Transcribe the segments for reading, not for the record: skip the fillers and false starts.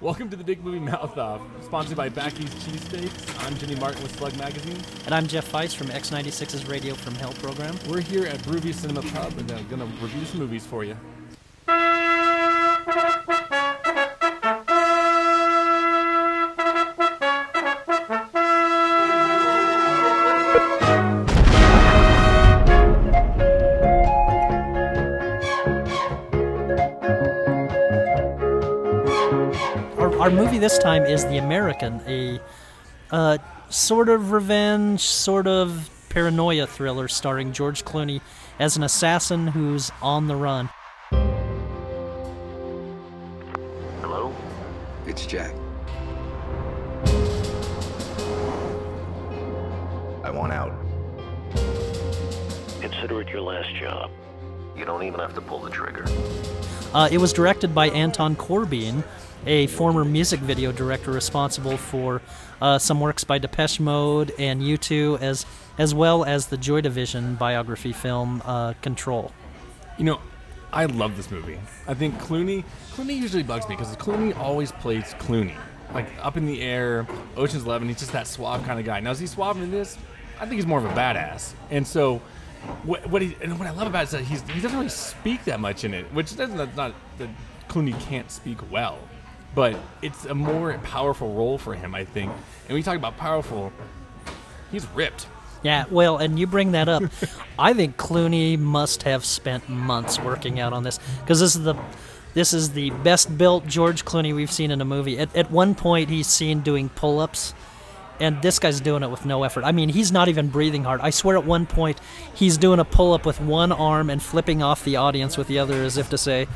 Welcome to the Big Movie Mouth Off, sponsored by Backy's Cheesesteaks. I'm Jimmy Martin with SLUG Magazine. And I'm Jeff Feist from X96's Radio from Hell program. We're here at Groovy Cinema Pub and I'm going to review some movies for you. Our movie this time is The American, a sort of revenge, sort of paranoia thriller starring George Clooney as an assassin who's on the run. Hello? It's Jack. I want out. Consider it your last job. You don't even have to pull the trigger. It was directed by Anton Corbijn, a former music video director responsible for some works by Depeche Mode and U2, as well as the Joy Division biography film Control. You know, I love this movie. I think Clooney usually bugs me because Clooney always plays Clooney. Like, up in the air, Ocean's 11, he's just that suave kind of guy. Now, is he suave in this? I think he's more of a badass. And so, what I love about it is that he doesn't really speak that much in it, which doesn't, not that Clooney can't speak well. But it's a more powerful role for him, I think. And when you talk about powerful, he's ripped. Yeah, well, and you bring that up. I think Clooney must have spent months working out on this, because this is the best built George Clooney we've seen in a movie. At one point, he's seen doing pull-ups, and this guy's doing it with no effort. I mean, he's not even breathing hard. I swear at one point, he's doing a pull-up with one arm and flipping off the audience with the other, as if to say,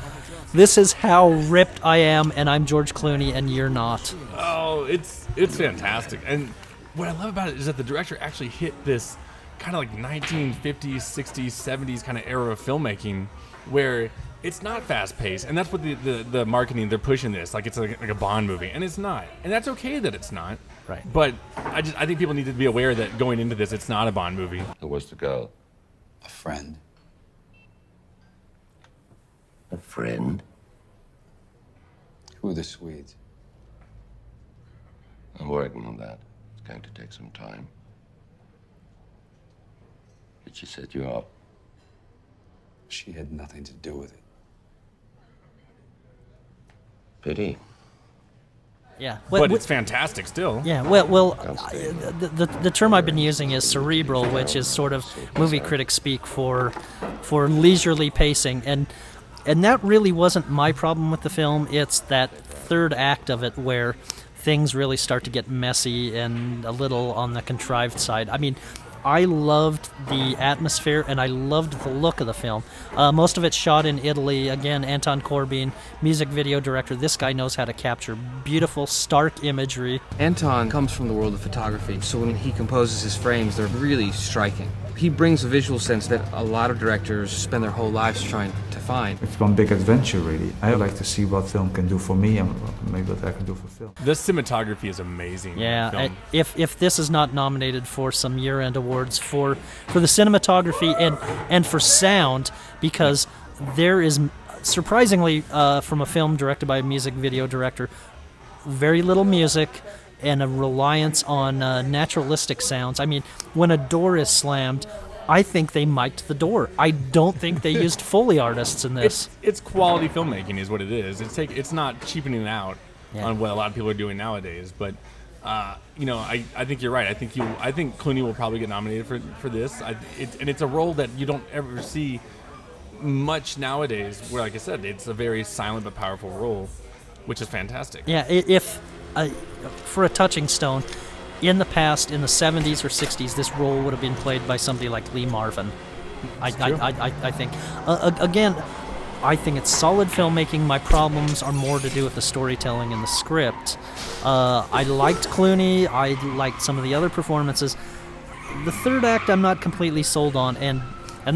this is how ripped I am, and I'm George Clooney, and you're not. Oh, it's fantastic. And what I love about it is that the director actually hit this kind of like 1950s, 60s, 70s kind of era of filmmaking where it's not fast-paced. And that's what the marketing, they're pushing this. Like it's like a Bond movie, and it's not. And that's okay that it's not. Right. But I think people need to be aware that going into this, it's not a Bond movie. Who was the girl? A friend. A friend? Who are the Swedes? I'm working on that. It's going to take some time. Did she set you up? She had nothing to do with it. Pity. Yeah, but it's fantastic still. Yeah, well, the term I've been using is cerebral, which is sort of movie critic speak for leisurely pacing, and that really wasn't my problem with the film. It's that third act of it where things really start to get messy and a little on the contrived side. I mean, I loved the atmosphere and I loved the look of the film. Most of it's shot in Italy. Again, Anton Corbijn, music video director. This guy knows how to capture beautiful, stark imagery. Anton comes from the world of photography, so when he composes his frames, they're really striking. He brings a visual sense that a lot of directors spend their whole lives trying to find. It's one big adventure, really. I like to see what film can do for me and maybe what I can do for film. The cinematography is amazing. Yeah, if this is not nominated for some year-end awards for the cinematography and for sound, because there is, surprisingly, from a film directed by a music video director, very little music and a reliance on naturalistic sounds. I mean, when a door is slammed, I think they mic'd the door. I don't think they used Foley artists in this. It's quality filmmaking is what it is. It's not cheapening out on what a lot of people are doing nowadays. But you know, I think you're right. I think Clooney will probably get nominated for this. And it's a role that you don't ever see much nowadays. Where, like I said, it's a very silent but powerful role, which is fantastic. Yeah, for a touching stone, in the past, in the 70s or 60s, this role would have been played by somebody like Lee Marvin. I think. Again, I think it's solid filmmaking. My problems are more to do with the storytelling and the script. I liked Clooney. I liked some of the other performances. The third act I'm not completely sold on, and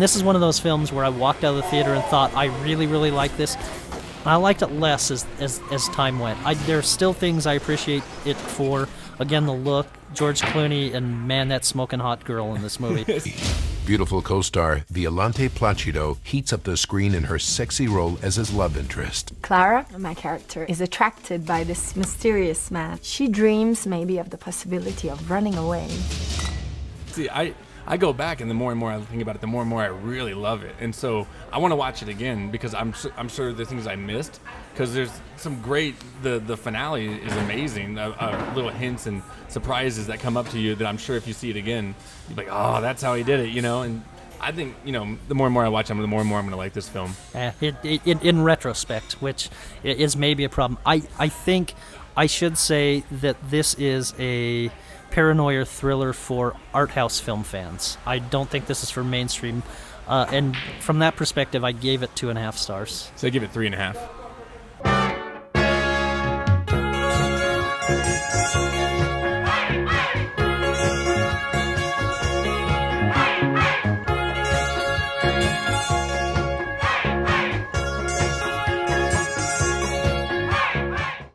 this is one of those films where I walked out of the theater and thought, I really, really like this. I liked it less as time went. There are still things I appreciate it for. Again, the look, George Clooney, and man, that smoking hot girl in this movie. Beautiful co-star Violante Placido heats up the screen in her sexy role as his love interest. Clara, my character, is attracted by this mysterious man. She dreams maybe of the possibility of running away. See, I go back, and the more and more I think about it, the more and more I really love it. And so I want to watch it again because I'm sure the things I missed, because there's some great, the finale is amazing, little hints and surprises that come up to you that I'm sure if you see it again, you'll be like, oh, that's how he did it, you know? And I think, you know, the more and more I watch it, the more and more I'm going to like this film. In retrospect, which is maybe a problem, I think I should say that this is a paranoia thriller for art house film fans. I don't think this is for mainstream, and from that perspective, I gave it 2.5 stars. So I give it 3.5.